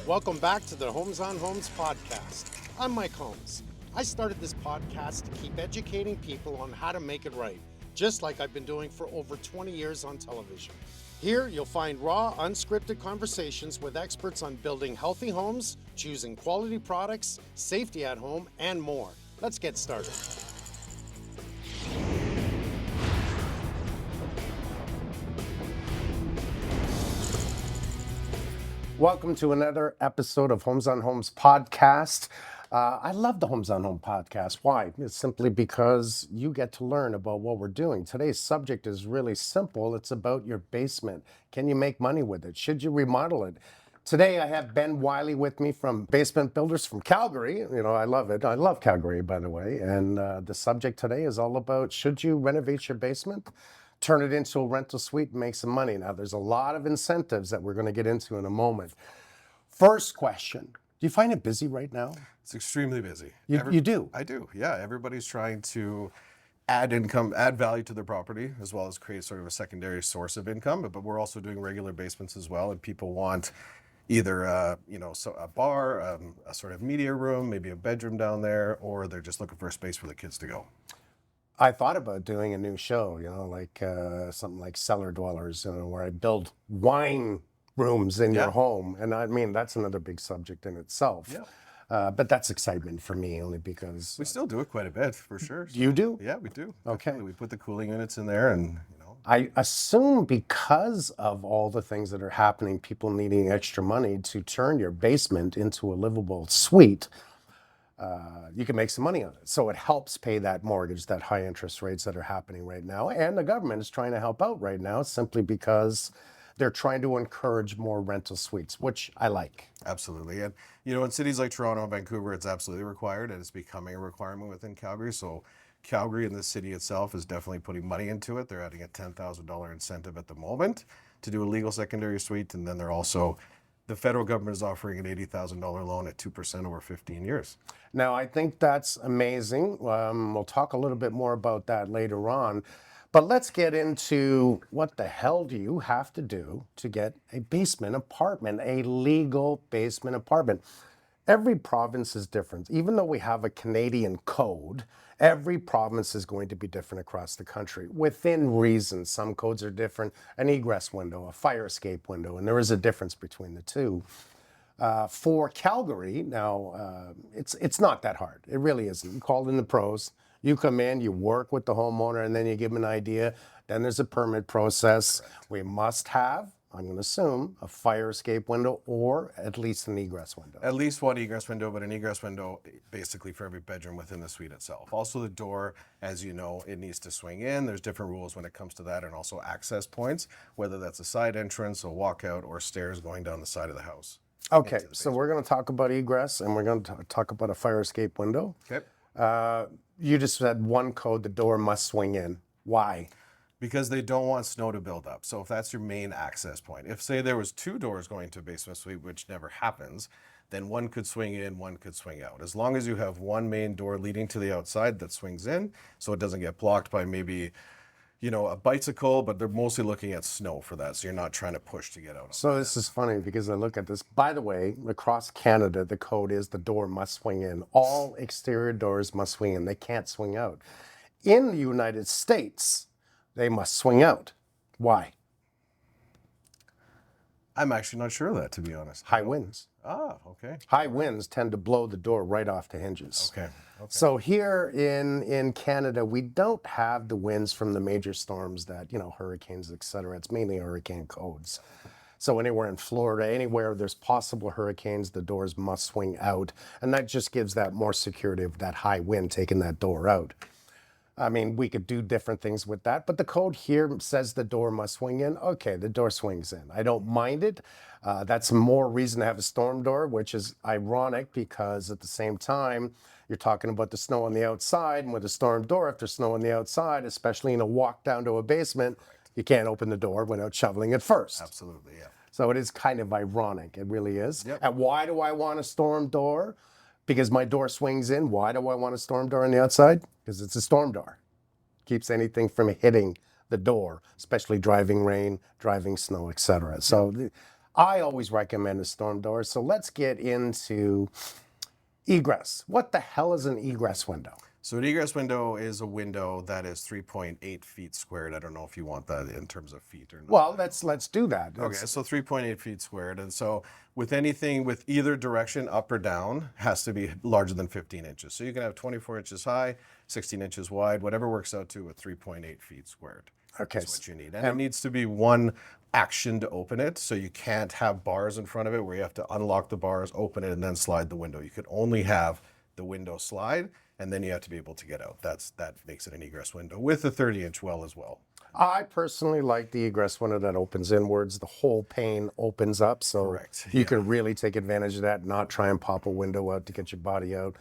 Welcome back to the Homes on Homes podcast. I'm Mike Holmes. I started this podcast to keep educating people on how to make it right, just like I've been doing for over 20 years on television. Here, you'll find raw, unscripted conversations with experts on building healthy homes, choosing quality products, safety at home, and more. Let's get started. Welcome to another episode of Homes on Homes podcast. I love the Homes on Home podcast. Why? It's simply because you get to learn about what we're doing. Today's subject is really simple. It's about your basement. Can you make money with it? Should you remodel it? Today I have Ben Wiley with me from Basement Builders from Calgary. You know, I love it. I love Calgary, by the way. And the subject today is all about, should you renovate your basement? Turn it into a rental suite and make some money. Now, there's a lot of incentives that we're going to get into in a moment. First question, do you find it busy right now? It's extremely busy. You do? I do, yeah. Everybody's trying to add income, add value to their property, as well as create sort of a secondary source of income. But we're also doing regular basements as well, and people want either a bar, a sort of media room, maybe a bedroom down there, or they're just looking for a space for the kids to go. I thought about doing a new show, like something like Cellar Dwellers, where I build wine rooms in your home. And I mean, that's another big subject in itself. Yeah. But that's excitement for me only because... We still do it quite a bit, for sure. You do? Yeah, we do. Okay. Definitely. We put the cooling units in there and, I assume because of all the things that are happening, people needing extra money to turn your basement into a livable suite, you can make some money on it. So it helps pay that mortgage, that high interest rates that are happening right now. And the government is trying to help out right now simply because they're trying to encourage more rental suites, which I like. Absolutely. And, in cities like Toronto and Vancouver, it's absolutely required, and it's becoming a requirement within Calgary. So Calgary and the city itself is definitely putting money into it. They're adding a $10,000 incentive at the moment to do a legal secondary suite. And then the federal government is offering an $80,000 loan at 2% over 15 years. Now, I think that's amazing. We'll talk a little bit more about that later on. But let's get into what the hell do you have to do to get a basement apartment, a legal basement apartment? Every province is different. Even though we have a Canadian code, every province is going to be different across the country within reason. Some codes are different, an egress window, a fire escape window, and there is a difference between the two. For Calgary, now, it's not that hard. It really isn't. You call in the pros. You come in, you work with the homeowner, and then you give them an idea. Then there's a permit process. Correct. We must have, I'm going to assume, a fire escape window or at least an egress window. At least one egress window, but an egress window basically for every bedroom within the suite itself. Also the door, as you know, it needs to swing in. There's different rules when it comes to that, and also access points, whether that's a side entrance, a walkout, or stairs going down the side of the house. Okay, so we're going to talk about egress, and we're going to talk about a fire escape window. Okay. You just said one code, the door must swing in. Why? Because they don't want snow to build up. So if that's your main access point, if say there was two doors going to a basement suite, which never happens, then one could swing in, one could swing out. As long as you have one main door leading to the outside that swings in, so it doesn't get blocked by maybe, a bicycle, but they're mostly looking at snow for that. So you're not trying to push to get out. So this is funny because I look at this. By the way, across Canada, the code is the door must swing in. All exterior doors must swing in. They can't swing out. In the United States, they must swing out. Why? I'm actually not sure of that, to be honest. High winds. Okay. High winds tend to blow the door right off the hinges. Okay. So here in Canada, we don't have the winds from the major storms that, hurricanes, et cetera. It's mainly hurricane codes. So anywhere in Florida, anywhere there's possible hurricanes, the doors must swing out. And that just gives that more security of that high wind taking that door out. I mean, we could do different things with that, but the code here says the door must swing in. Okay, the door swings in. I don't mind it. That's more reason to have a storm door, which is ironic because at the same time, you're talking about the snow on the outside, and with a storm door, if there's snow on the outside, especially in a walk down to a basement, you can't open the door without shoveling it first. Absolutely, yeah. So it is kind of ironic. It really is. Yep. And why do I want a storm door? Because my door swings in. Why do I want a storm door on the outside? Because it's a storm door. Keeps anything from hitting the door, especially driving rain, driving snow, etc. So I always recommend a storm door. So let's get into egress. What the hell is an egress window? So an egress window is a window that is 3.8 feet squared. I don't know if you want that in terms of feet or not. Well, let's do that. Okay, so 3.8 feet squared. And so with anything with either direction, up or down, has to be larger than 15 inches. So you can have 24 inches high, 16 inches wide, whatever works out to a 3.8 feet squared. Okay. That's what you need. And it needs to be one action to open it. So you can't have bars in front of it where you have to unlock the bars, open it, and then slide the window. You could only have the window slide, and then you have to be able to get out. That makes it an egress window with a 30-inch well as well. I personally like the egress window that opens inwards. The whole pane opens up, so Correct, you can really take advantage of that, not try and pop a window out to get your body out.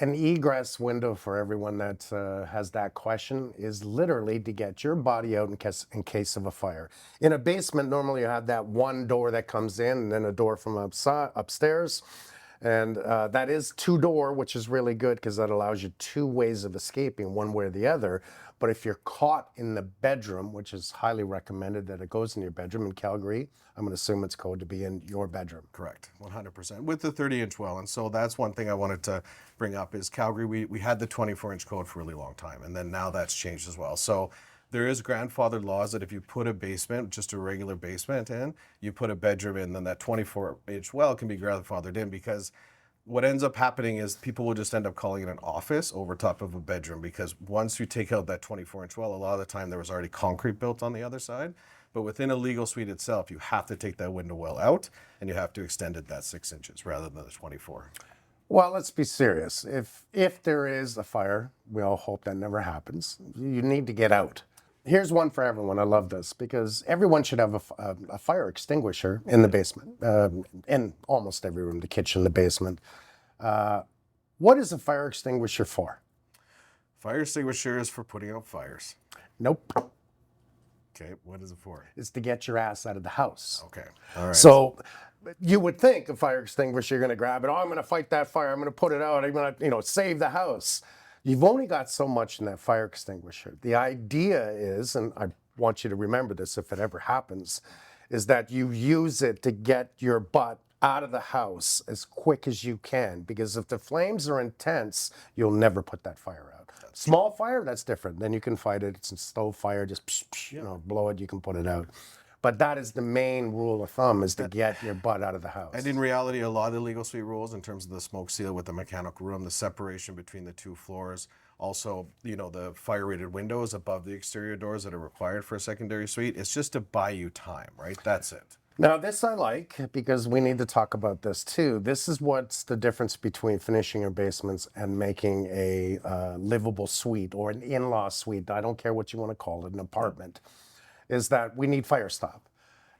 An egress window, for everyone that has that question, is literally to get your body out in case of a fire. In a basement, normally you have that one door that comes in and then a door from upstairs. And that is two-door, which is really good because that allows you two ways of escaping, one way or the other. But if you're caught in the bedroom, which is highly recommended that it goes in your bedroom in Calgary, I'm going to assume it's code to be in your bedroom. Correct, 100%, with the 30-inch well. And so that's one thing I wanted to bring up is Calgary, we had the 24-inch code for a really long time, and then now that's changed as well. So there is grandfathered laws that if you put a basement, just a regular basement in, you put a bedroom in, then that 24-inch well can be grandfathered in, because what ends up happening is people will just end up calling it an office over top of a bedroom, because once you take out that 24-inch well, a lot of the time there was already concrete built on the other side. But within a legal suite itself, you have to take that window well out, and you have to extend it that 6 inches rather than the 24. Well, let's be serious. If there is a fire, we all hope that never happens, you need to get out. Here's one for everyone. I love this because everyone should have a fire extinguisher in the basement, in almost every room, the kitchen, the basement. What is a fire extinguisher for? Fire extinguisher is for putting out fires. Nope. Okay, what is it for? It's to get your ass out of the house. Okay, all right. So you would think a fire extinguisher, you're going to grab it. Oh, I'm going to fight that fire. I'm going to put it out. I'm going to, save the house. You've only got so much in that fire extinguisher. The idea is, and I want you to remember this if it ever happens, is that you use it to get your butt out of the house as quick as you can. Because if the flames are intense, you'll never put that fire out. Small fire, that's different. Then you can fight it. It's a stove fire. Just blow it. You can put it out. But that is the main rule of thumb, is to get your butt out of the house. And in reality, a lot of the legal suite rules in terms of the smoke seal with the mechanical room, the separation between the two floors, also, the fire-rated windows above the exterior doors that are required for a secondary suite, it's just to buy you time, right? That's it. Now, this I like because we need to talk about this too. This is what's the difference between finishing your basements and making a livable suite or an in-law suite. I don't care what you want to call it, an apartment. Is that we need fire stop.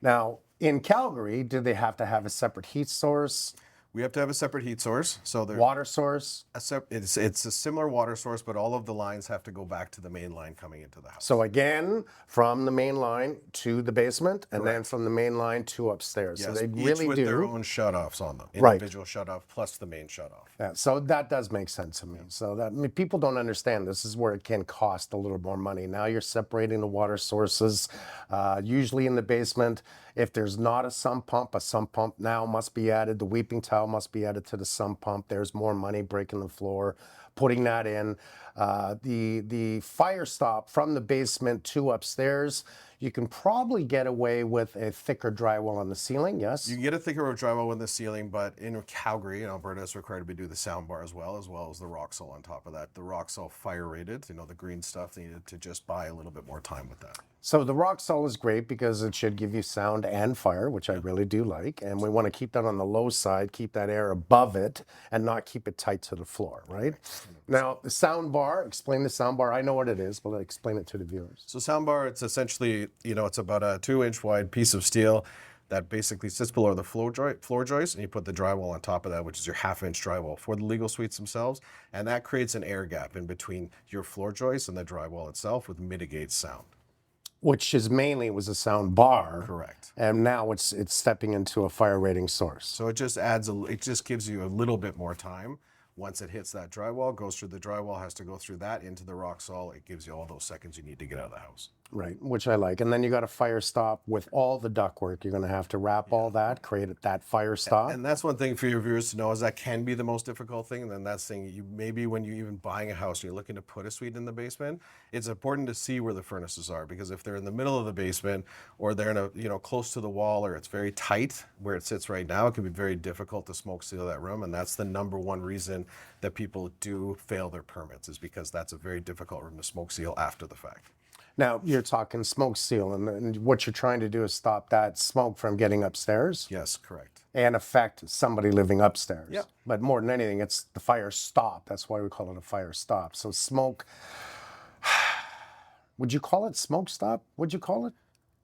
Now, in Calgary, do they have to have a separate heat source? We have to have a separate heat source. So there's Water source? it's a similar water source, but all of the lines have to go back to the main line coming into the house. So again, from the main line to the basement, and then from the main line to upstairs. Yes, So they each really with do. their own shutoffs on them. Right. Individual shutoff plus the main shutoff. Yeah, so that does make sense to me. So that people don't understand. This is where it can cost a little more money. Now you're separating the water sources. Usually in the basement, if there's not a sump pump now must be added. The weeping towel must be added to the sump pump. There's more money breaking the floor, putting that in. The fire stop from the basement to upstairs, you can probably get away with a thicker drywall on the ceiling, yes? You can get a thicker drywall in the ceiling, but in Calgary, in Alberta, it's required to do the sound bar as well as the rock salt on top of that. The rock salt fire rated, the green stuff, they needed to just buy a little bit more time with that. So the rock salt is great because it should give you sound and fire, which I really do like. And we want to keep that on the low side, keep that air above it, and not keep it tight to the floor, right? Now, the sound bar, explain the sound bar. I know what it is, but explain it to the viewers. So sound bar, it's essentially, it's about a 2-inch wide piece of steel that basically sits below the floor joist, and you put the drywall on top of that, which is your 1/2-inch drywall for the legal suites themselves. And that creates an air gap in between your floor joist and the drywall itself, which mitigates sound. Which is mainly was a sound bar. Correct. And now it's stepping into a fire rating source. So it just gives you a little bit more time. Once it hits that drywall, goes through the drywall, has to go through that into the rock salt. It gives you all those seconds you need to get out of the house. Right, which I like. And then you got a fire stop with all the ductwork. You're going to have to wrap all that, create that fire stop. And that's one thing for your viewers to know is that can be the most difficult thing. And then that's thing you maybe when you're even buying a house and you're looking to put a suite in the basement, it's important to see where the furnaces are, because if they're in the middle of the basement or they're in a close to the wall, or it's very tight where it sits right now, it can be very difficult to smoke seal that room. And that's the number one reason that people do fail their permits, is because that's a very difficult room to smoke seal after the fact. Now, you're talking smoke seal, and what you're trying to do is stop that smoke from getting upstairs Yes, correct. and affect somebody living upstairs. Yep. But more than anything, it's the fire stop. That's why we call it a fire stop. So smoke, would you call it smoke stop? Would you call it?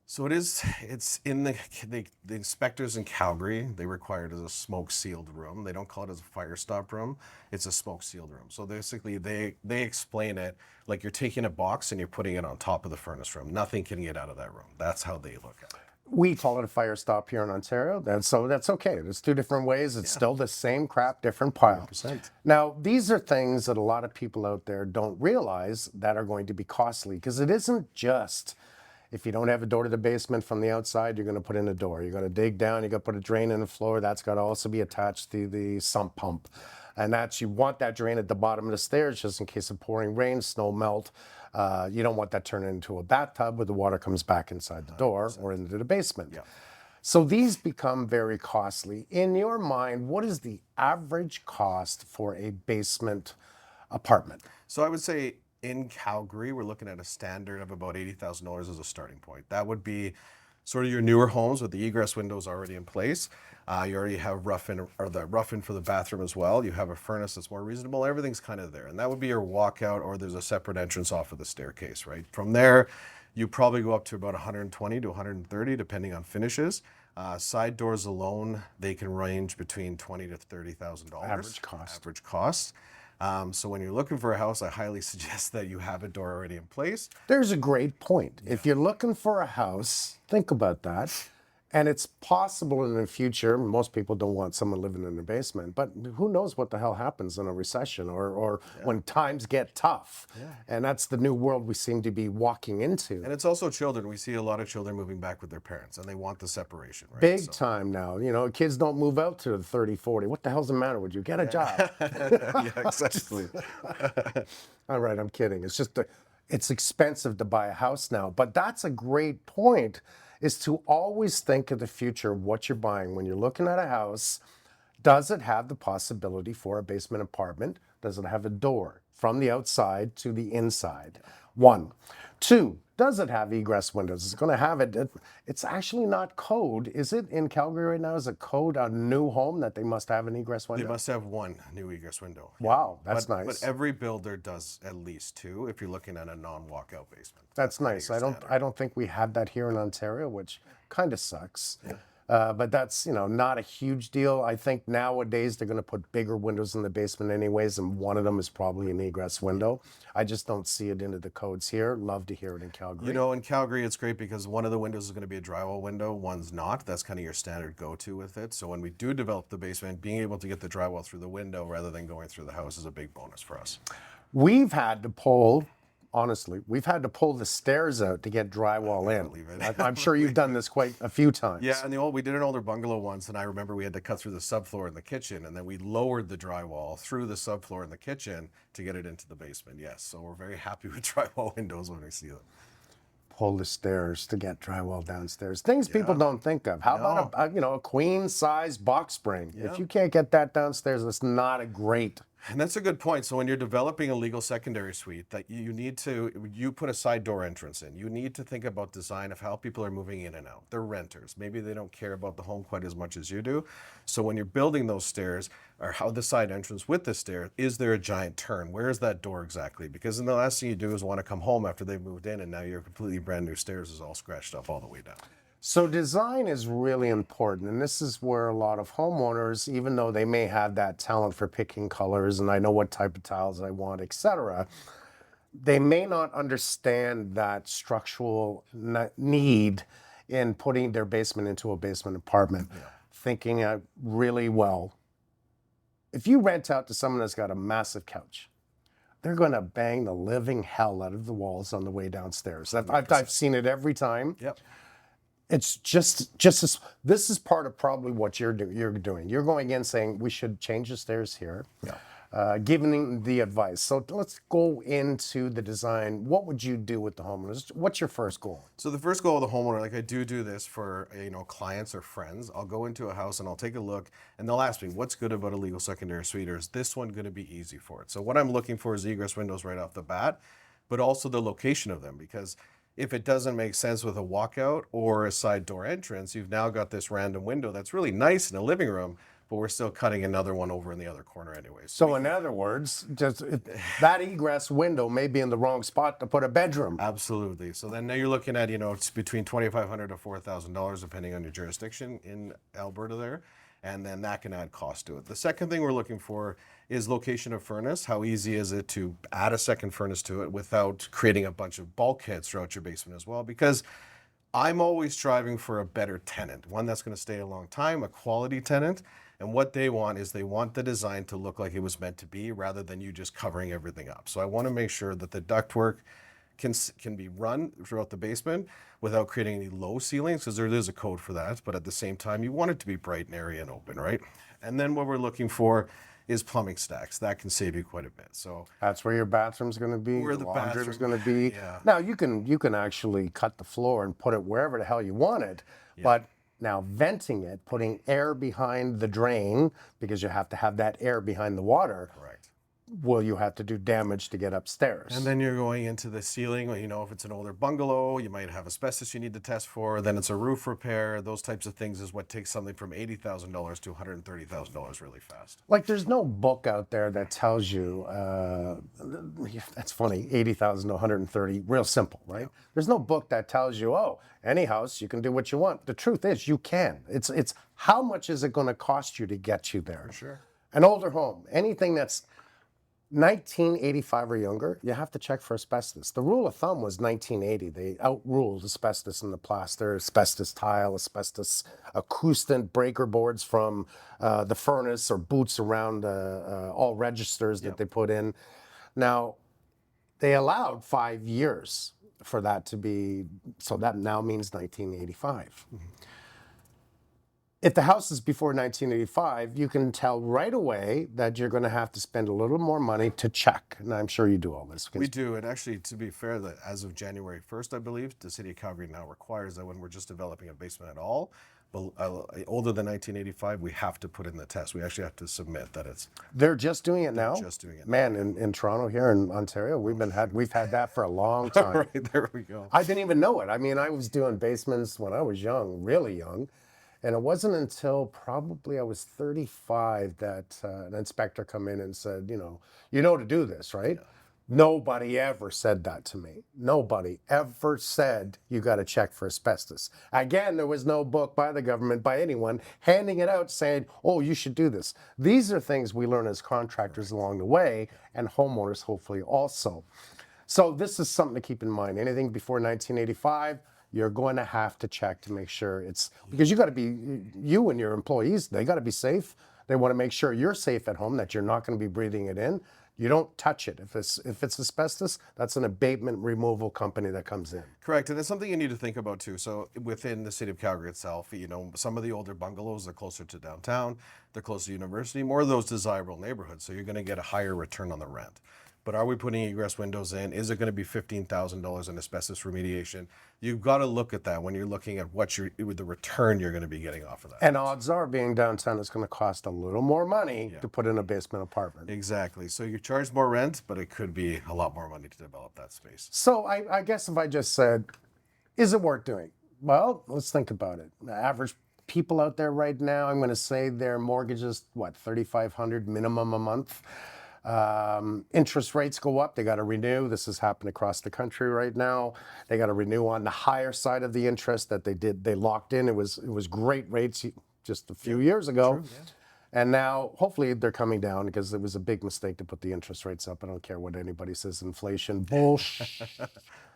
So it's in the inspectors in Calgary, they require it as a smoke sealed room. They don't call it as a fire stop room. It's a smoke sealed room. So basically they explain it like you're taking a box and you're putting it on top of the furnace room. Nothing can get out of that room. That's how they look at it. We call it a fire stop here in Ontario. So that's okay. There's two different ways. It's still the same crap, different pile. 100%. Now, these are things that a lot of people out there don't realize that are going to be costly, because it isn't just, if you don't have a door to the basement from the outside, you're going to put in a door. You're going to dig down, you're going to put a drain in the floor. That's got to also be attached to the sump pump. And that's, you want that drain at the bottom of the stairs just in case of pouring rain, snow melt. You don't want that turned into a bathtub where the water comes back inside the door or into the basement. Yeah. So these become very costly. In your mind, what is the average cost for a basement apartment? So I would say in Calgary, we're looking at a standard of about $80,000 as a starting point. That would be sort of your newer homes with the egress windows already in place. You already have the rough-in for the bathroom as well. You have a furnace that's more reasonable. Everything's kind of there. And that would be your walkout, or there's a separate entrance off of the staircase, right? From there, you probably go up to about 120 to 130, depending on finishes. Side doors alone, they can range between $20,000 to $30,000. Average cost. Average cost. So when you're looking for a house, I highly suggest that you have a door already in place. There's a great point. If you're looking for a house, think about that. And it's possible in the future, most people don't want someone living in their basement, but who knows what the hell happens in a recession or when times get tough. And that's the new world we seem to be walking into. And it's also children. We see a lot of children moving back with their parents, and they want the separation, right? Big time now. You know, kids don't move out to the 30, 40. What the hell's the matter with you? Get a job. Yeah, exactly. All right, I'm kidding. It's just, it's expensive to buy a house now. But that's a great point, is to always think of the future of what you're buying. When you're looking at a house, does it have the possibility for a basement apartment? Does it have a door from the outside to the inside? One. Two, does it have egress windows? It's going to have it. It's actually not code. Is it in Calgary right now? Is it code a new home that they must have an egress window? They must have one new egress window. Wow, that's But nice. every builder does at least two if you're looking at a non-walkout basement. That's nice. I don't think we have that here in Ontario, which kind of sucks. But that's, not a huge deal. I think nowadays they're going to put bigger windows in the basement anyways, and one of them is probably an egress window. I just don't see it into the codes here. Love to hear it in Calgary. In Calgary, it's great because one of the windows is going to be a drywall window, one's not. That's kind of your standard go-to with it. So when we do develop the basement, being able to get the drywall through the window rather than going through the house is a big bonus for us. We've had to pull the stairs out to get drywall in. Believe it. I'm sure you've done this quite a few times. Yeah, and we did an older bungalow once, and I remember we had to cut through the subfloor in the kitchen, and then we lowered the drywall through the subfloor in the kitchen to get it into the basement. Yes, so we're very happy with drywall windows when we see them. Pull the stairs to get drywall downstairs. Things people don't think of. How about a queen size box spring? If you can't get that downstairs, it's not a great. And that's a good point. So when you're developing a legal secondary suite, that you put a side door entrance in. You need to think about design of how people are moving in and out. They're renters. Maybe they don't care about the home quite as much as you do. So when you're building those stairs, or how the side entrance with the stair, is there a giant turn? Where is that door exactly? Because then the last thing you do is want to come home after they've moved in, and now your completely brand new stairs is all scratched up all the way down. So design is really important, and this is where a lot of homeowners, even though they may have that talent for picking colors and I know what type of tiles I want, etc., they may not understand that structural need in putting their basement into a basement apartment. Thinking really well. If you rent out to someone that's got a massive couch, they're going to bang the living hell out of the walls on the way downstairs. I've seen it every time. Yep. It's just as this is part of probably what you're doing. You're going in saying we should change the stairs here, giving the advice. So let's go into the design. What would you do with the homeowners? What's your first goal? So the first goal of the homeowner, like I do this for clients or friends. I'll go into a house and I'll take a look, and they'll ask me, "What's good about a legal secondary suite? Or is this one going to be easy for it?" So what I'm looking for is egress windows right off the bat, but also the location of them, because if it doesn't make sense with a walkout or a side door entrance, you've now got this random window that's really nice in a living room, but we're still cutting another one over in the other corner anyway. So in other words, that egress window may be in the wrong spot to put a bedroom. Absolutely. So then now you're looking at, it's between $2,500 to $4,000 depending on your jurisdiction in Alberta there. And then that can add cost to it. The second thing we're looking for is location of furnace. How easy is it to add a second furnace to it without creating a bunch of bulkheads throughout your basement as well? Because I'm always striving for a better tenant, one that's going to stay a long time, a quality tenant. And what they want is they want the design to look like it was meant to be rather than you just covering everything up. So I want to make sure that the ductwork can be run throughout the basement without creating any low ceilings, because there is a code for that. But at the same time, you want it to be bright and airy and open, right? And then what we're looking for is plumbing stacks. That can save you quite a bit. So that's where your bathroom's going to be. Where the laundry's bathroom- going to be. Yeah. Now you can actually cut the floor and put it wherever the hell you want it, but now venting it, putting air behind the drain, because you have to have that air behind the water. Correct. Will you have to do damage to get upstairs? And then you're going into the ceiling. If it's an older bungalow, you might have asbestos you need to test for. Then it's a roof repair. Those types of things is what takes something from $80,000 to $130,000 really fast. Like, there's no book out there that tells you, that's funny, 80,000 to 130, real simple, right? Yeah. There's no book that tells you, oh, any house, you can do what you want. The truth is, you can. It's how much is it going to cost you to get you there? For sure. An older home, anything that's 1985 or younger, you have to check for asbestos. The rule of thumb was 1980. They outruled asbestos in the plaster, asbestos tile, asbestos acoustant breaker boards from the furnace or boots around all registers that they put in. Now, they allowed 5 years for that to be, so that now means 1985. Mm-hmm. If the house is before 1985, you can tell right away that you're going to have to spend a little more money to check. And I'm sure you do all this. We do. And actually, to be fair, that as of January 1st, I believe, the city of Calgary now requires that when we're just developing a basement at all, but older than 1985, we have to put in the test. We actually have to submit that it's. They're just doing it now? Just doing it. Man, in Toronto here in Ontario, we've had that for a long time. Right, there we go. I didn't even know it. I mean, I was doing basements when I was young, really young. And it wasn't until probably I was 35 that an inspector come in and said, you know to do this, right? Yeah. Nobody ever said that to me. Nobody ever said you got to check for asbestos. Again, there was no book by the government, by anyone, handing it out saying, oh, you should do this. These are things we learn as contractors along the way, and homeowners hopefully also. So this is something to keep in mind. Anything before 1985, you're going to have to check to make sure it's, because you got to be, you and your employees, they got to be safe. They want to make sure you're safe at home, that you're not going to be breathing it in. You don't touch it. If it's asbestos, that's an abatement removal company that comes in. Correct, and it's something you need to think about too. So within the city of Calgary itself, some of the older bungalows are closer to downtown, they're closer to university, more of those desirable neighborhoods. So you're going to get a higher return on the rent. But are we putting egress windows in? Is it going to be $15,000 in asbestos remediation? You've got to look at that when you're looking at the return you're going to be getting off of that. And odds are, being downtown, it's going to cost a little more money to put in a basement apartment. Exactly. So you charge more rent, but it could be a lot more money to develop that space. So I guess if I just said, is it worth doing? Well, let's think about it. The average people out there right now, I'm going to say their mortgage is, $3,500 minimum a month. Interest rates go up, they got to renew. This has happened across the country right now. They got to renew on the higher side of the interest that they locked in. It was great rates just a few years ago. True, yeah. And now hopefully they're coming down, because it was a big mistake to put the interest rates up. I don't care what anybody says, inflation, bullshit.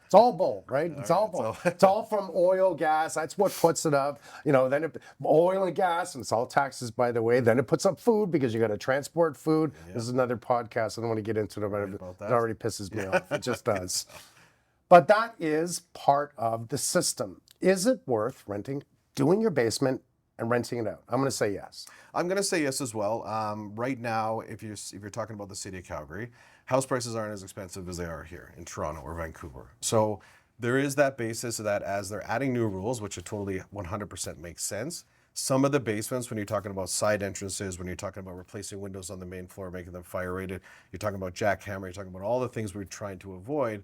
It's all bull, right? It's all bull. It's all from oil, gas. That's what puts it up. Then oil and gas, and it's all taxes, by the way. Then it puts up food because you got to transport food. This is another podcast. I don't want to get into it, but it already pisses me off. It just does. But that is part of the system. Is it worth doing your basement and renting it out? I'm going to say yes. I'm going to say yes as well. Right now, if you're talking about the city of Calgary, house prices aren't as expensive as they are here in Toronto or Vancouver. So there is that basis that as they're adding new rules, which it totally 100% makes sense, some of the basements, when you're talking about side entrances, when you're talking about replacing windows on the main floor, making them fire rated, you're talking about jackhammer, you're talking about all the things we're trying to avoid,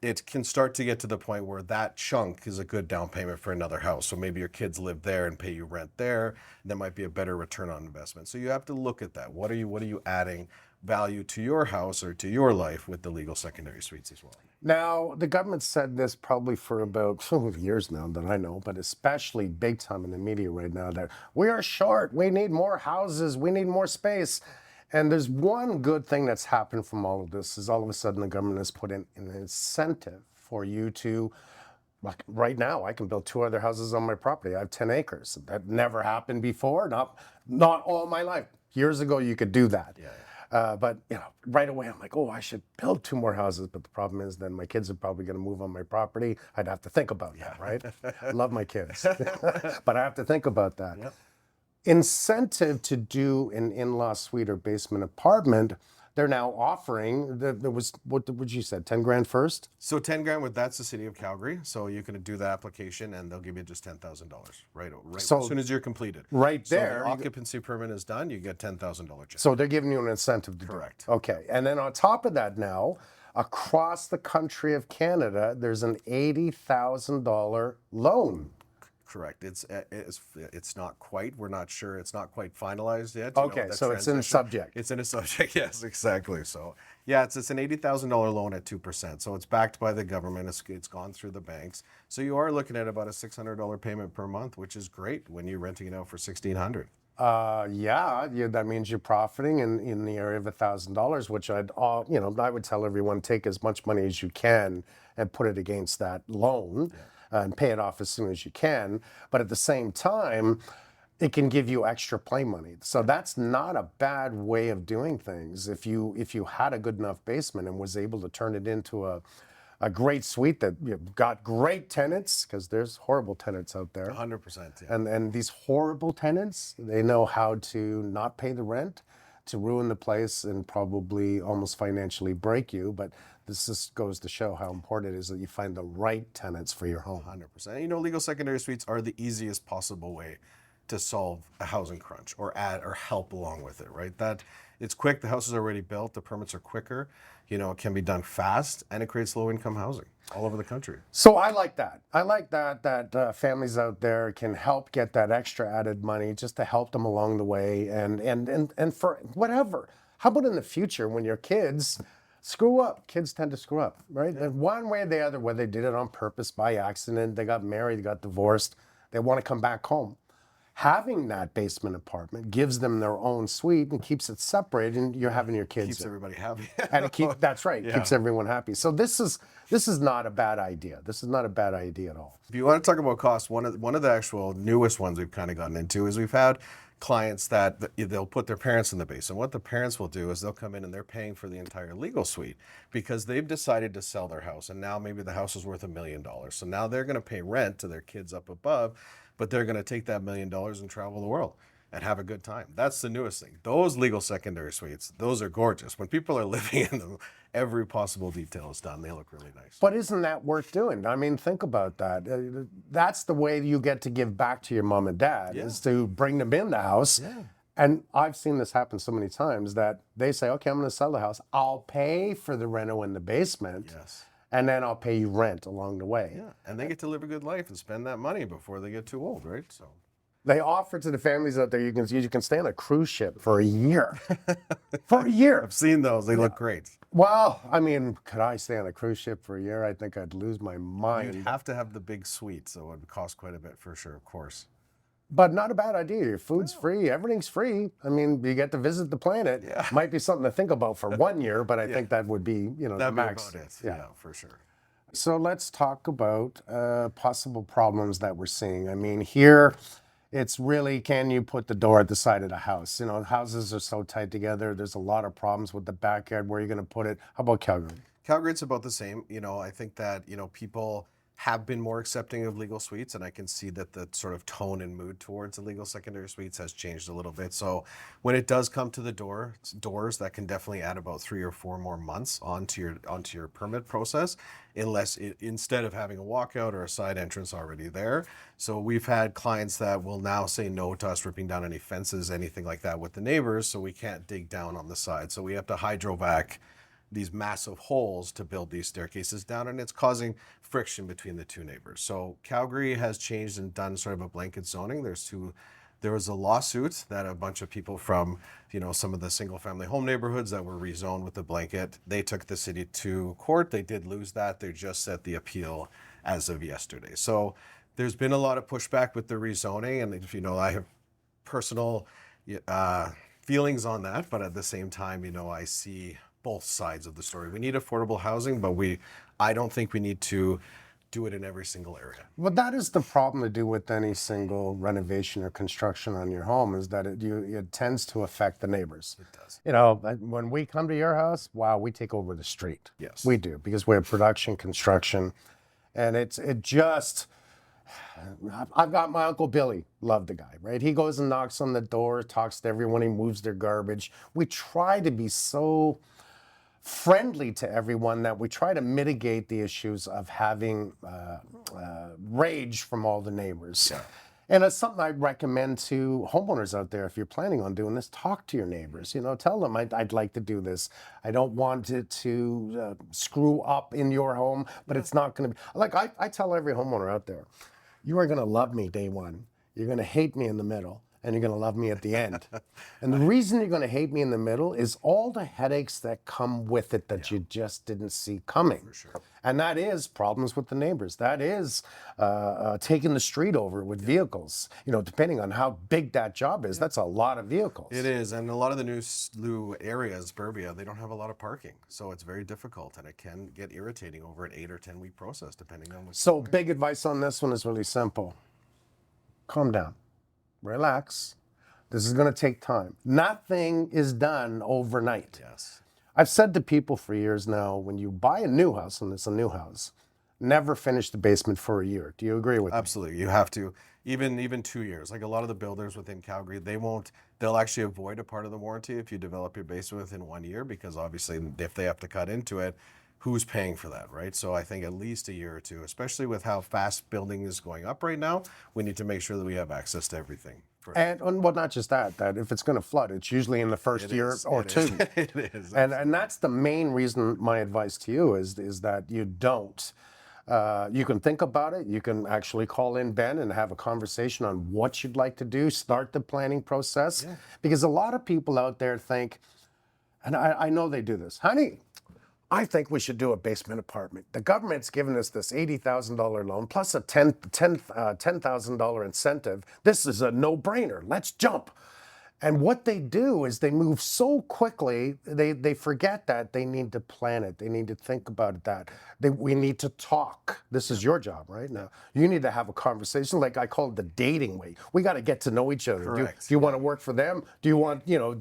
it can start to get to the point where that chunk is a good down payment for another house. So maybe your kids live there and pay you rent there. That might be a better return on investment. So you have to look at that. What are you adding value to your house or to your life with the legal secondary suites as well? Now, the government said this probably for about 2 years now that I know, but especially big time in the media right now, that we are short, we need more houses, we need more space. And there's one good thing that's happened from all of this is all of a sudden the government has put in an incentive for you to, like right now, I can build 2 other houses on my property. I have 10 acres. That never happened before, not all my life. Years ago, you could do that. But right away, I'm like, oh, I should build 2 more houses. But the problem is then my kids are probably going to move on my property. I'd have to think about that, right? I love my kids, but I have to think about that. Yep. Incentive to do an in-law suite or basement apartment, they're now offering, there was, what you said, 10 grand first? So 10 grand, that's the city of Calgary. So you can do the application and they'll give you just $10,000 right So as soon as you're completed. Right there. So the occupancy permit is done, you get $10,000 check. So they're giving you an incentive to Correct. do it. Okay. And then on top of that now, across the country of Canada, there's an $80,000 loan. Correct. It's not quite. We're not sure. It's not quite finalized yet. Okay, so it's in a subject. It's in a subject. Yes, exactly. So yeah, it's an $80,000 loan at 2%. So it's backed by the government. It's gone through the banks. So you are looking at about a $600 payment per month, which is great when you're renting it out for $1,600. That means you're profiting in the area of $1,000, which I would tell everyone, take as much money as you can and put it against that loan. And pay it off as soon as you can. But at the same time, it can give you extra play money. So that's not a bad way of doing things. If you had a good enough basement and was able to turn it into a great suite that got great tenants, because there's horrible tenants out there. 100%. Yeah. And these horrible tenants, they know how to not pay the rent, to ruin the place and probably almost financially break you. But this just goes to show how important it is that you find the right tenants for your home. 100%. Legal secondary suites are the easiest possible way to solve a housing crunch or add or help along with it, right? That it's quick, the house is already built, the permits are quicker, it can be done fast, and it creates low income housing all over the country. So I like that. I like that families out there can help get that extra added money just to help them along the way and for whatever. How about in the future when your kids screw up? Kids tend to screw up, right? And one way or the other, whether they did it on purpose, by accident, they got married, they got divorced, they want to come back home. Having that basement apartment gives them their own suite and keeps it separated, and you're having your kids. Keeps everybody happy. And that's right. Yeah. Keeps everyone happy. So this is not a bad idea. This is not a bad idea at all. If you want to talk about costs, one of the actual newest ones we've kind of gotten into is we've had clients that they'll put their parents in the basement. What the parents will do is they'll come in and they're paying for the entire legal suite because they've decided to sell their house, and now maybe the house is worth $1 million. So now they're going to pay rent to their kids up above, but they're going to take that $1 million and travel the world and have a good time. That's the newest thing. Those legal secondary suites, those are gorgeous. When people are living in them, every possible detail is done. They look really nice. But isn't that worth doing? I mean, think about that. That's the way you get to give back to your mom and dad, is to bring them in the house. Yeah. And I've seen this happen so many times that they say, okay, I'm going to sell the house. I'll pay for the reno in the basement. Yes. And then I'll pay you rent along the way. Yeah, and they get to live a good life and spend that money before they get too old, right? So they offer to the families out there, you can stay on a cruise ship for a year. For a year. I've seen those. They look great. Well, I mean, could I stay on a cruise ship for a year? I think I'd lose my mind. You'd have to have the big suite, so it would cost quite a bit for sure, of course. But not a bad idea. Your food's free. Everything's free. I mean, you get to visit the planet. Yeah. Might be something to think about for 1 year, but I think that would be, the max. That'd be about it. Yeah, for sure. So let's talk about possible problems that we're seeing. I mean, here it's really, can you put the door at the side of the house? You know, houses are so tight together. There's a lot of problems with the backyard. Where are you going to put it? How about Calgary? Calgary, it's about the same. I think that, people have been more accepting of legal suites, and I can see that the sort of tone and mood towards the legal secondary suites has changed a little bit. So when it does come to the doors, that can definitely add about 3 or 4 more months onto your permit process, instead of having a walkout or a side entrance already there. So we've had clients that will now say no to us ripping down any fences, anything like that with the neighbors, so we can't dig down on the side. So we have to hydrovac these massive holes to build these staircases down, and it's causing friction between the two neighbors. So Calgary has changed and done sort of a blanket zoning. There was a lawsuit that a bunch of people from, some of the single family home neighborhoods that were rezoned with the blanket, they took the city to court. They did lose that. They just set the appeal as of yesterday. So there's been a lot of pushback with the rezoning, and if I have personal feelings on that, but at the same time, I see both sides of the story. We need affordable housing, but I don't think we need to do it in every single area. Well, that is the problem to do with any single renovation or construction on your home, is that it tends to affect the neighbors. It does. When we come to your house, wow, we take over the street. Yes. We do, because we're production, construction, and I've got my Uncle Billy, love the guy, right? He goes and knocks on the door, talks to everyone, he moves their garbage. We try to be so friendly to everyone that we try to mitigate the issues of having rage from all the neighbors. Yeah. And it's something I'd recommend to homeowners out there. If you're planning on doing this, talk to your neighbors. Tell them I'd like to do this. I don't want it to screw up in your home, but it's not going to be like I tell every homeowner out there, you are going to love me day one. You're going to hate me in the middle, and you're going to love me at the end. And the reason you're going to hate me in the middle is all the headaches that come with it that you just didn't see coming. For sure. And that is problems with the neighbors. That is taking the street over with vehicles. Depending on how big that job is, that's a lot of vehicles. It is, and a lot of the new SLU areas, Burbia, they don't have a lot of parking, so it's very difficult, and it can get irritating over an 8 or 10 week process, depending on what. So big advice on this one is really simple. Calm down. Relax. This is going to take time. Nothing is done overnight. Yes. I've said to people for years now, when you buy a new house, and it's a new house, never finish the basement for a year. Do you agree with me? Absolutely. You have to, even 2 years. Like a lot of the builders within Calgary, they'll actually avoid a part of the warranty if you develop your basement within 1 year, because obviously if they have to cut into it, who's paying for that, right? So I think at least a year or two, especially with how fast building is going up right now, we need to make sure that we have access to everything. And well, not just that if it's going to flood, it's usually in the first year or two. It is. And that's the main reason my advice to you is that you don't. You can think about it. You can actually call in Ben and have a conversation on what you'd like to do. Start the planning process. Yeah. Because a lot of people out there think, and I know they do this, honey, I think we should do a basement apartment. The government's given us this $80,000 loan plus a $10,000 incentive. This is a no-brainer. Let's jump. And what they do is they move so quickly, they forget that they need to plan it. They need to think about that. We need to talk. This is your job right now. You need to have a conversation, like I call it the dating way. We got to get to know each other. Correct. Do you want to work for them? Do you want, do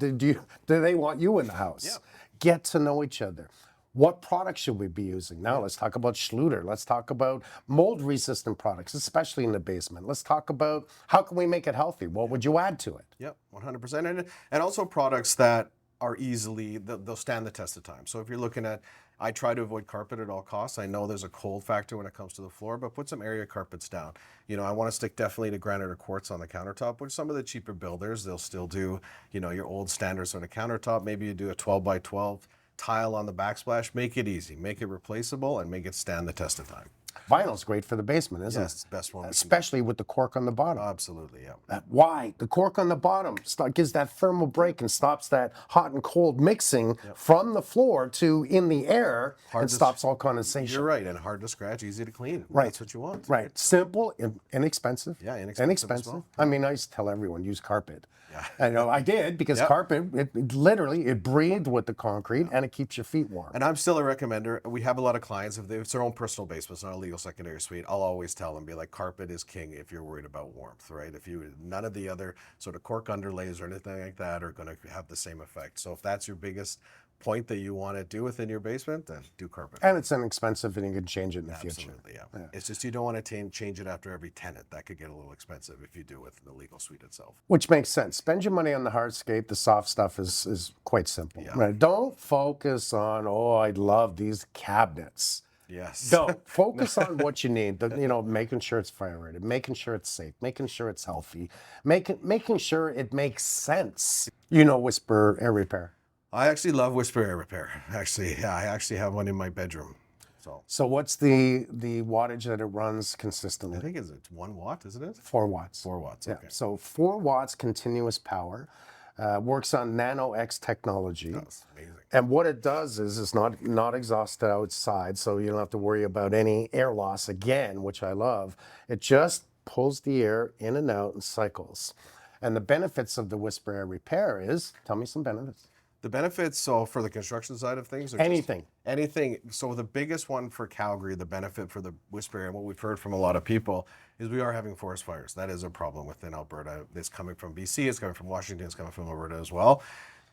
they want you in the house? Yeah. Get to know each other. What products should we be using? Now let's talk about Schluter. Let's talk about mold-resistant products, especially in the basement. Let's talk about how can we make it healthy? What would you add to it? Yep, 100%. And also products that are they'll stand the test of time. So if you're looking at, I try to avoid carpet at all costs. I know there's a cold factor when it comes to the floor, but put some area carpets down. I want to stick definitely to granite or quartz on the countertop, which some of the cheaper builders, they'll still do, your old standard sort of countertop. Maybe you do a 12 by 12 tile on the backsplash. Make it easy, make it replaceable, and make it stand the test of time. Vinyl's great for the basement, isn't Yes, it? it's the best one. Especially with the cork on the bottom. Absolutely, yeah. Why? The cork on the bottom gives that thermal break and stops that hot and cold mixing from the floor to in the air and stops all condensation. You're right, and hard to scratch, easy to clean. Right. That's what you want. Right. Simple, inexpensive. Yeah, inexpensive as well. I mean, I used to tell everyone, use carpet. Yeah. I know I did because carpet, it literally, it breathed with the concrete and it keeps your feet warm. And I'm still a recommender. We have a lot of clients, if it's their own personal basement, it's not a legal secondary suite, I'll always tell them, be like, carpet is king if you're worried about warmth, right? None of the other sort of cork underlays or anything like that are going to have the same effect. So if that's your biggest point that you want to do within your basement, then do carpet. And it's inexpensive and you can change it in the future. Absolutely, yeah. It's just you don't want to change it after every tenant. That could get a little expensive if you do with the legal suite itself. Which makes sense. Spend your money on the hardscape. The soft stuff is quite simple. Right? Don't focus on, oh, I love these cabinets. Yes. Don't focus on what you need. Making sure it's fire rated, making sure it's safe, making sure it's healthy, making sure it makes sense. Whisper Air Repair. I actually love Exper Air Repair. Actually, yeah, I actually have one in my bedroom. So what's the wattage that it runs consistently? I think it's 1 watt, isn't it? 4 watts. 4 watts. Yeah. Okay. So 4 watts continuous power. Works on Nano X technology. That's amazing. And what it does is it's not exhausted outside, so you don't have to worry about any air loss again, which I love. It just pulls the air in and out and cycles. And the benefits of the Exper Air Repair is, tell me some benefits. The benefits, so for the construction side of things? Or Anything. Anything. So the biggest one for Calgary, the benefit for the Exper, and what we've heard from a lot of people, is we are having forest fires. That is a problem within Alberta. It's coming from BC, it's coming from Washington, it's coming from Alberta as well.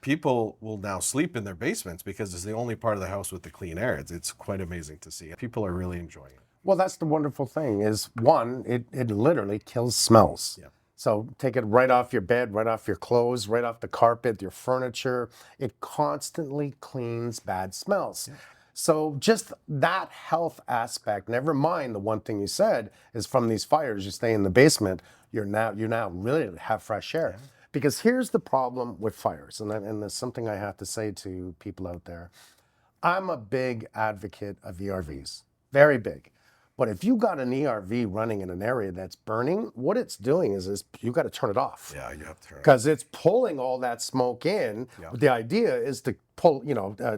People will now sleep in their basements because it's the only part of the house with the clean air. It's quite amazing to see. People are really enjoying it. Well, that's the wonderful thing is, one, it literally kills smells. Yeah. So take it right off your bed, right off your clothes, right off the carpet, your furniture. It constantly cleans bad smells. Yeah. So just that health aspect, never mind the one thing you said is from these fires, you stay in the basement, you now really have fresh air. Yeah. Because here's the problem with fires, and there's something I have to say to people out there. I'm a big advocate of ERVs, very big. But if you got an ERV running in an area that's burning, what it's doing is you got to turn it off. Yeah, you have to turn it off. Because it's pulling all that smoke in. Yeah. The idea is to pull,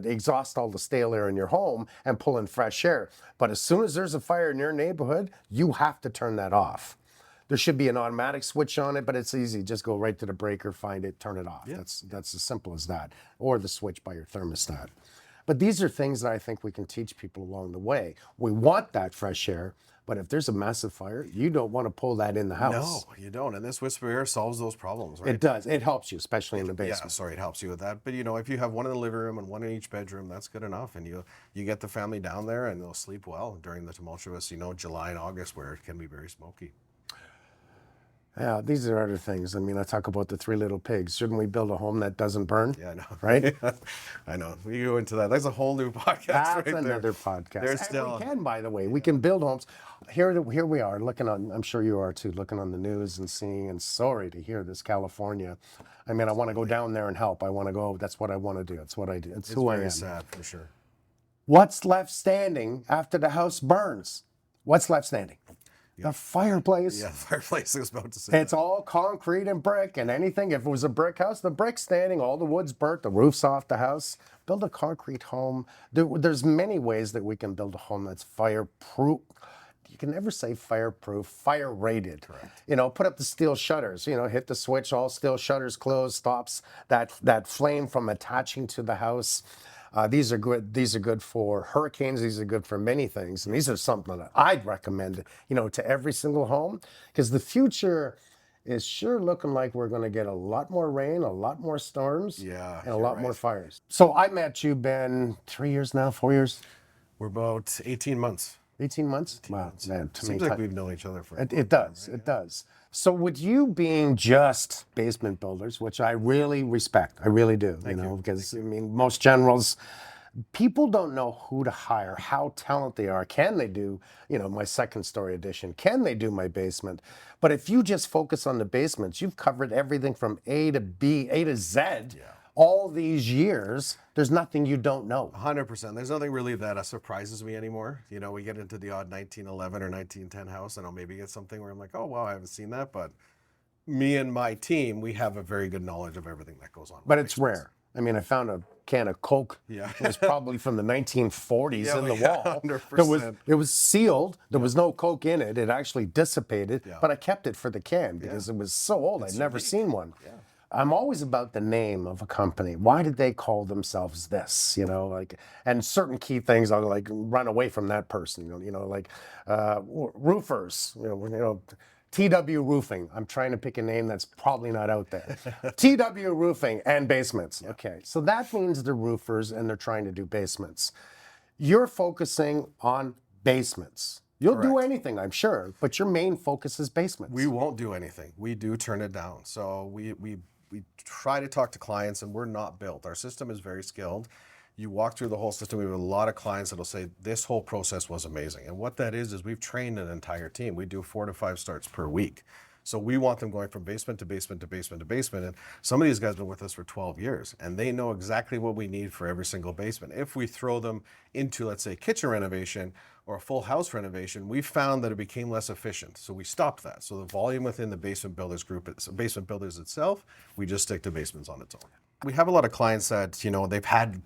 exhaust all the stale air in your home and pull in fresh air. But as soon as there's a fire in your neighborhood, you have to turn that off. There should be an automatic switch on it, but it's easy. Just go right to the breaker, find it, turn it off. Yeah. That's as simple as that. Or the switch by your thermostat. But these are things that I think we can teach people along the way. We want that fresh air, but if there's a massive fire, you don't want to pull that in the house. No, you don't. And this Exper Air solves those problems, right? It does. It helps you, especially in the basement. Yeah, sorry, it helps you with that. But if you have one in the living room and one in each bedroom, that's good enough. And you get the family down there and they'll sleep well during the tumultuous, July and August where it can be very smoky. Yeah, these are other things. I mean, I talk about the 3 little pigs. Shouldn't we build a home that doesn't burn? Yeah, I know. Right? I know. We go into that. That's a whole new podcast. That's right another there. podcast. There's still. We can, by the way. We can build homes. Here we are looking on, I'm sure you are too, looking on the news and seeing, and sorry to hear this, California. I mean, I want to go down there and help. I want to go. That's what I want to do. It's what I do. It's who I am. It's very sad, for sure. What's left standing after the house burns? What's left standing? The fireplace. Yeah, the fireplace I was about to say. It's all concrete and brick and anything. If it was a brick house, the brick's standing, all the wood's burnt, the roof's off the house. Build a concrete home. There's many ways that we can build a home that's fireproof. You can never say fireproof, fire rated. Correct. Put up the steel shutters, hit the switch, all steel shutters closed, stops that flame from attaching to the house. These are good. These are good for hurricanes. These are good for many things. And these are something that I'd recommend, to every single home, because the future is sure looking like we're going to get a lot more rain, a lot more storms, and a lot more fires. So I met you, Ben, 3 years now, 4 years? We're about 18 months. 18 months? 18 wow, months. man. Seems like we've known each other for It does. Right? It does. So with you being just basement builders, which I really respect, I really do, because most generals, people don't know who to hire, how talented they are. Can they do, my second story addition? Can they do my basement? But if you just focus on the basements, you've covered everything from A to B, A to Z all these years, there's nothing you don't know. 100%. There's nothing really that surprises me anymore. You know, we get into the odd 1911 or 1910 house, and I'll maybe get something where I'm like, oh, wow, I haven't seen that. But me and my team, we have a very good knowledge of everything that goes on. But it's rare. I mean, I found a can of Coke. Yeah. It was probably from the 1940s Yeah, in the yeah, wall. 100%. It was sealed. There was no Coke in it. It actually dissipated. Yeah. But I kept it for the can because it was so old. I'd never seen one. Yeah. I'm always about the name of a company. Why did they call themselves this? You know, like, and certain key things, I'll like run away from that person. You know, like roofers. You know, TW Roofing. I'm trying to pick a name that's probably not out there. TW Roofing and basements. Okay, so that means they're roofers and they're trying to do basements. You're focusing on basements. You'll do anything, I'm sure, but your main focus is basements. We won't do anything. We do turn it down. So we try to talk to clients, and we're not built. Our system is very skilled. You walk through the whole system. We have a lot of clients that'll say this whole process was amazing. And what that is we've trained an entire team. We do 4 to 5 starts per week. So we want them going from basement to basement to basement to basement. And some of these guys have been with us for 12 years, and they know exactly what we need for every single basement. If we throw them into, let's say, kitchen renovation or a full house renovation, we found that it became less efficient. So we stopped that. So the volume within the basement builders group, basement builders itself, we just stick to basements on its own. We have a lot of clients that, you know, they've had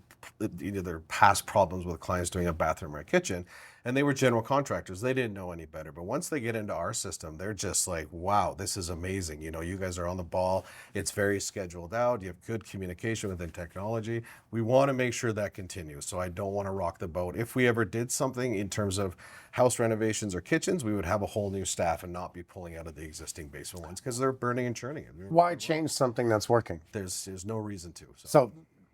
either past problems with clients doing a bathroom or a kitchen, and they were general contractors. They didn't know any better. But once they get into our system, they're just like, wow, this is amazing. You know, you guys are on the ball. It's very scheduled out. You have good communication within technology. We want to make sure that continues. So I don't want to rock the boat. If we ever did something in terms of house renovations or kitchens, we would have a whole new staff and not be pulling out of the existing basement ones because they're burning and churning it. Why change something that's working? There's no reason to. So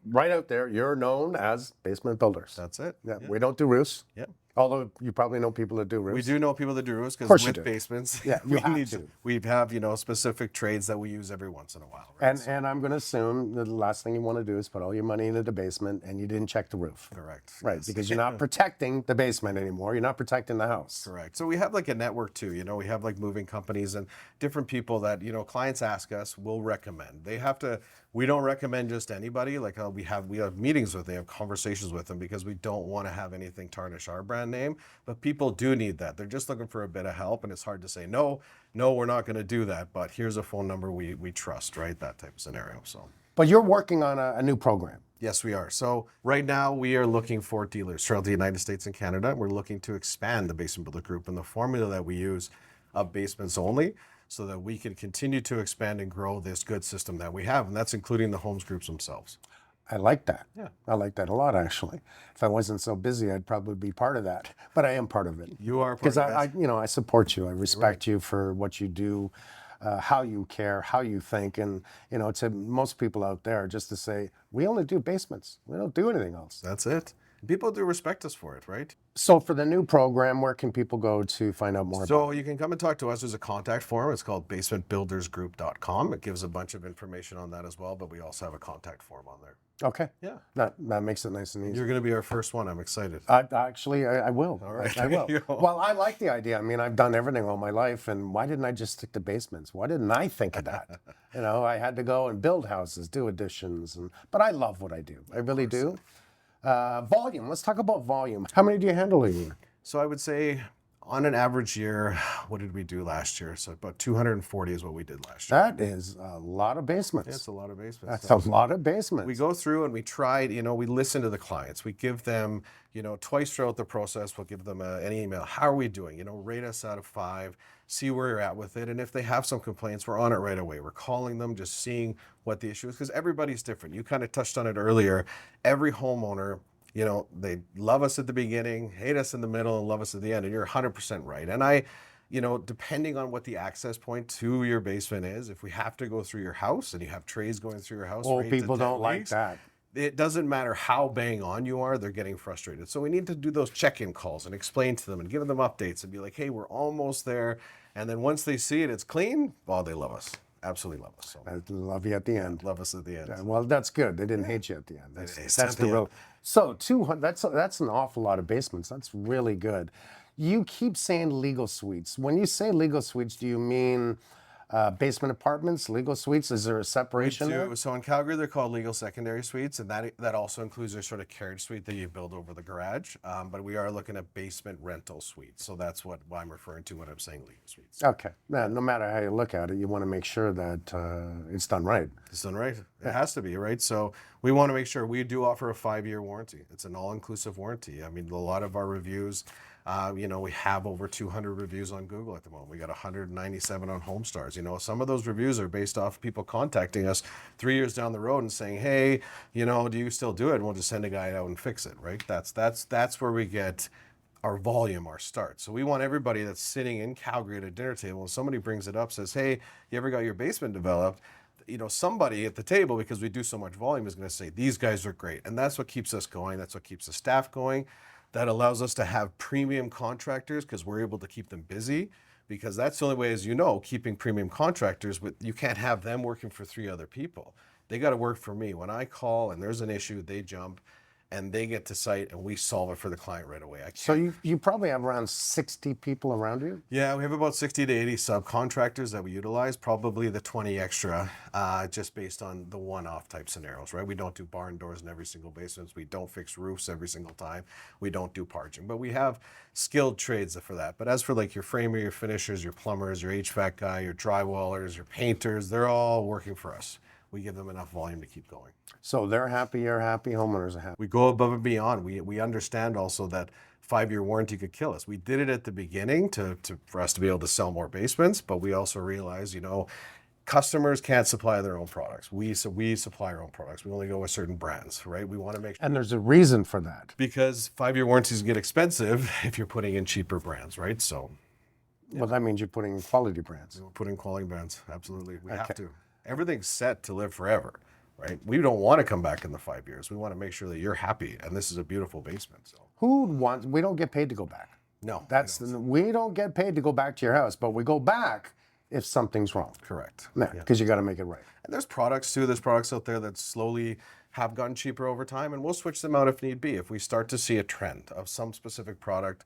right out there, you're known as basement builders. That's it. Yeah, we don't do roofs. Yeah. Although you probably know people that do roofs. We do know people that do roofs because with basements, Yeah, you have to. We have, you know, specific trades that we use every once in a while. Right? And I'm going to assume that the last thing you want to do is put all your money into the basement and you didn't check the roof. Correct. Right, Yes. because you're not protecting the basement anymore. You're not protecting the house. Correct. So we have like a network too. You know, we have like moving companies and different people that, you know, clients ask us, we'll recommend. They have to. We don't recommend just anybody. Like we have meetings with them, have conversations with them because we don't want to have anything tarnish our brand name. But people do need that. They're just looking for a bit of help, and it's hard to say no, we're not going to do that. But here's a phone number we trust, right? That type of scenario. So. But you're working on a new program. Yes, we are. So right now we are looking for dealers throughout the United States and Canada. We're looking to expand the Basement Builder Group and the formula that we use of basements only, so that we can continue to expand and grow this good system that we have. And that's including the Holmes groups themselves. I like that. Yeah. I like that a lot, actually. If I wasn't so busy, I'd probably be part of that. But I am part of it. You are part because of it. I support you. I respect you for what you do, how you care, how you think, and to most people out there, just to say we only do basements. We don't do anything else. That's it. People do respect us for it, right? So for the new program, where can people go to find out more about it? So you can come and talk to us. There's a contact form. It's called basementbuildersgroup.com. It gives a bunch of information on that as well, but we also have a contact form on there. Okay. Yeah. That makes it nice and easy. You're going to be our first one. I'm excited. I will. All right. I will. You know. Well, I like the idea. I mean, I've done everything all my life, and why didn't I just stick to basements? Why didn't I think of that? I had to go and build houses, do additions, but I love what I do. I really do. Volume. Let's talk about volume. How many do you handle a year? So I would say on an average year, what did we do last year? So about 240 is what we did last year. That is a lot of basements. It's a lot of basements. That's a lot of basements. We go through and we tried, we listen to the clients. We give them, twice throughout the process, we'll give them an email. How are we doing? Rate us out of 5, see where you're at with it. And if they have some complaints, we're on it right away. We're calling them, just seeing what the issue is, because everybody's different. You kind of touched on it earlier. Every homeowner, they love us at the beginning, hate us in the middle, and love us at the end. And you're 100% right. And depending on what the access point to your basement is, if we have to go through your house and you have trays going through your house, people don't like that. It doesn't matter how bang on you are, they're getting frustrated. So we need to do those check-in calls and explain to them and give them updates and be like, hey, we're almost there. And then once they see it, it's clean, well, they love us. Absolutely love us. So. I love you at the end. Love us at the end. Yeah, well, that's good. They didn't hate you at the end. That's the real. End. So 200. That's an awful lot of basements. That's really good. You keep saying legal suites. When you say legal suites, do you mean basement apartments, legal suites? Is there a separation there? So in Calgary, they're called legal secondary suites, and that also includes your sort of carriage suite that you build over the garage. But we are looking at basement rental suites, so that's what I'm referring to when I'm saying legal suites. Okay. No matter how you look at it, you want to make sure that it's done right. It's done right. It has to be, right? So we want to make sure we do offer a 5-year warranty. It's an all-inclusive warranty. I mean, a lot of our reviews, we have over 200 reviews on Google at the moment. We got 197 on Home Stars. Some of those reviews are based off people contacting us 3 years down the road and saying, hey, do you still do it? And we'll just send a guy out and fix it, right? That's where we get our volume, our start. So we want everybody that's sitting in Calgary at a dinner table, and somebody brings it up, says, hey, you ever got your basement developed? Somebody at the table, because we do so much volume, is going to say, these guys are great. And that's what keeps us going. That's what keeps the staff going. That allows us to have premium contractors because we're able to keep them busy, because that's the only way, as you know, keeping premium contractors, you can't have them working for 3 other people. They got to work for me. When I call and there's an issue, they jump and they get to site and we solve it for the client right away. So you probably have around 60 people around you? Yeah, we have about 60 to 80 subcontractors that we utilize, probably the 20 extra, just based on the one-off type scenarios, right? We don't do barn doors in every single basement. We don't fix roofs every single time. We don't do parching, but we have skilled trades for that. But as for like your framer, your finishers, your plumbers, your HVAC guy, your drywallers, your painters, they're all working for us. We give them enough volume to keep going. So they're happy, you're happy, homeowners are happy. We go above and beyond. We understand also that 5-year warranty could kill us. We did it at the beginning for us to be able to sell more basements, but we also realized, customers can't supply their own products. We supply our own products. We only go with certain brands, right? We want to make sure. And there's a reason for that. Because 5-year warranties get expensive if you're putting in cheaper brands, right? So. Well, that means you're putting in quality brands. We're putting quality brands. Absolutely. We have to. Everything's set to live forever, right? We don't want to come back in the 5 years. We want to make sure that you're happy, and this is a beautiful basement. So we don't get paid to go back. No. We don't get paid to go back to your house, but we go back if something's wrong. Correct. Because you got to make it right. And there's products too. There's products out there that slowly have gotten cheaper over time, and we'll switch them out if need be. If we start to see a trend of some specific product,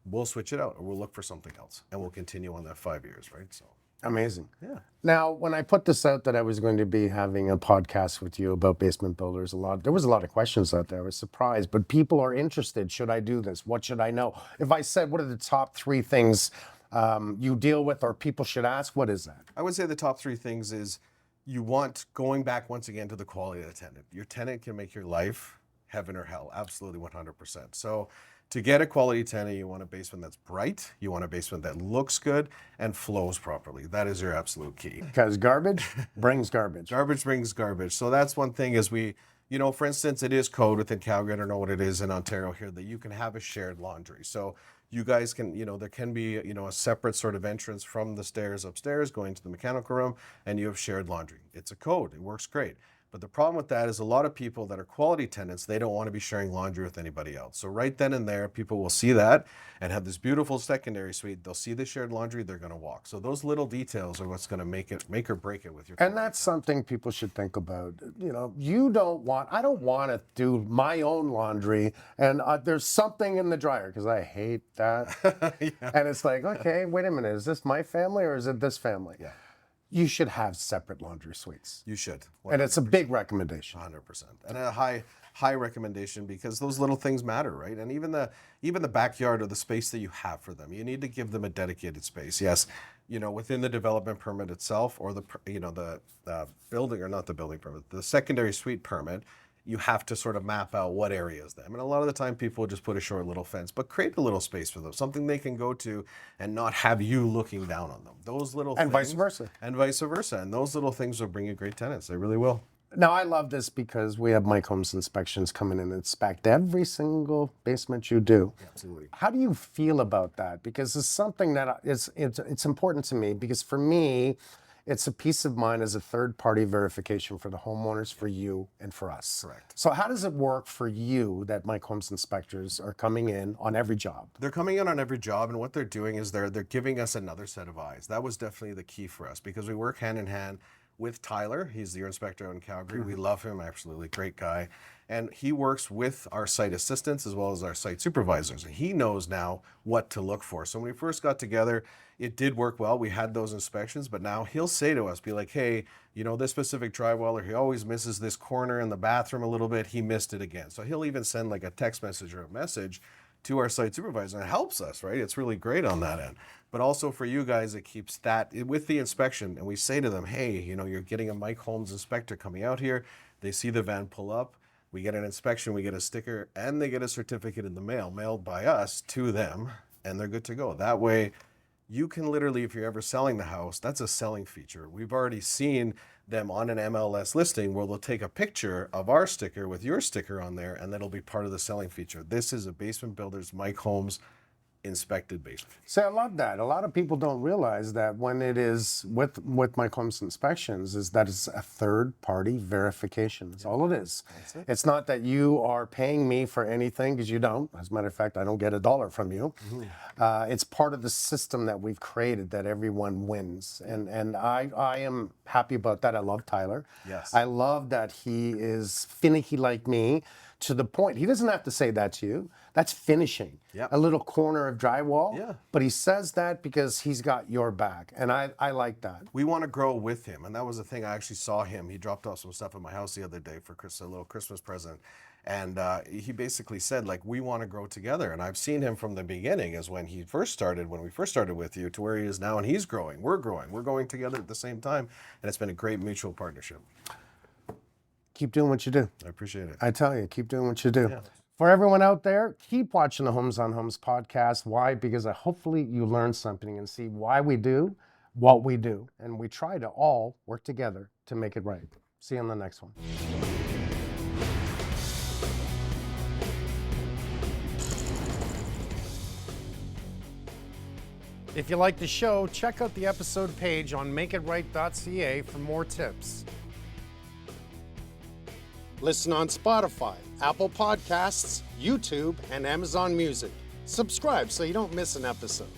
we'll switch it out, or we'll look for something else, and we'll continue on that 5 years, right? So. Amazing. Yeah. Now, when I put this out that I was going to be having a podcast with you about basement builders, there was a lot of questions out there. I was surprised, but people are interested. Should I do this? What should I know? If I said, what are the top 3 things you deal with or people should ask, what is that? I would say the top 3 things is you want, going back once again to the quality of the tenant. Your tenant can make your life heaven or hell, absolutely 100%. So to get a quality tenant, you want a basement that's bright, you want a basement that looks good and flows properly. That is your absolute key. Because garbage brings garbage. Garbage brings garbage. So that's one thing is for instance, it is code within Calgary, I don't know what it is in Ontario here, that you can have a shared laundry. So you guys can, there can be, a separate sort of entrance from the stairs upstairs going to the mechanical room, and you have shared laundry. It's a code, it works great. But the problem with that is a lot of people that are quality tenants, they don't want to be sharing laundry with anybody else. So right then and there, people will see that and have this beautiful secondary suite. They'll see the shared laundry, they're going to walk. So those little details are what's going to make or break it with your. And that's something people should think about. I don't want to do my own laundry, and there's something in the dryer because I hate that. Yeah. And it's like, okay, wait a minute, is this my family or is it this family? Yeah. You should have separate laundry suites. You should. 100%. And it's a big recommendation. 100%. And a high recommendation, because those little things matter, right? And even the backyard or the space that you have for them, you need to give them a dedicated space. Yes, within the development permit itself, or the building, or not the building permit, the secondary suite permit, you have to sort of map out what areas them. And a lot of the time people just put a short little fence, but create a little space for them, something they can go to and not have you looking down on them. Those little things. And vice versa. And vice versa. And those little things will bring you great tenants. They really will. Now, I love this because we have Mike Holmes Inspections coming in and inspect every single basement you do. Absolutely. How do you feel about that? Because it's something that it's important to me, because for me, it's a peace of mind as a third-party verification for the homeowners, for you, and for us. Correct. So how does it work for you that Mike Holmes Inspectors are coming in on every job? They're coming in on every job, and what they're doing is they're giving us another set of eyes. That was definitely the key for us, because we work hand in hand with Tyler. He's the inspector in Calgary. We love him, absolutely great guy. And he works with our site assistants as well as our site supervisors. And he knows now what to look for. So when we first got together, it did work well. We had those inspections, but now he'll say to us, be like, hey, you know, this specific drywall, or he always misses this corner in the bathroom a little bit. He missed it again. So he'll even send like a text message or a message to our site supervisor, and it helps us, right? It's really great on that end. But also for you guys, it keeps that with the inspection. And we say to them, hey, you know, you're getting a Mike Holmes inspector coming out here. They see the van pull up. We get an inspection, we get a sticker, and they get a certificate in the mail, mailed by us to them, and they're good to go. That way, you can literally, if you're ever selling the house, that's a selling feature. We've already seen them on an MLS listing where they'll take a picture of our sticker with your sticker on there, and that'll be part of the selling feature. This is a Basement Builders Mike Holmes inspected basement. See, I love that. A lot of people don't realize that when it is with Mike Holmes inspections, is that it's a third-party verification. That's all it is. That's it. It's not that you are paying me for anything, because you don't. As a matter of fact, I don't get $1 from you. It's part of the system that we've created that everyone wins, and I am happy about that. I love Tyler. Yes. I love that he is finicky like me, to the point. He doesn't have to say that to you. That's finishing. Yep. A little corner of drywall. Yeah. But he says that because he's got your back. And I like that. We want to grow with him. And that was the thing. I actually saw him. He dropped off some stuff at my house the other day for a little Christmas present. And he basically said, like, we want to grow together. And I've seen him from the beginning, as when we first started with you, to where he is now. And he's growing. We're growing. We're going together at the same time. And it's been a great mutual partnership. Keep doing what you do. I appreciate it. I tell you, keep doing what you do. Yeah. For everyone out there, keep watching the Homes on Homes podcast. Why? Because hopefully you learn something and see why we do what we do. And we try to all work together to make it right. See you on the next one. If you like the show, check out the episode page on makeitright.ca for more tips. Listen on Spotify, Apple Podcasts, YouTube, and Amazon Music. Subscribe so you don't miss an episode.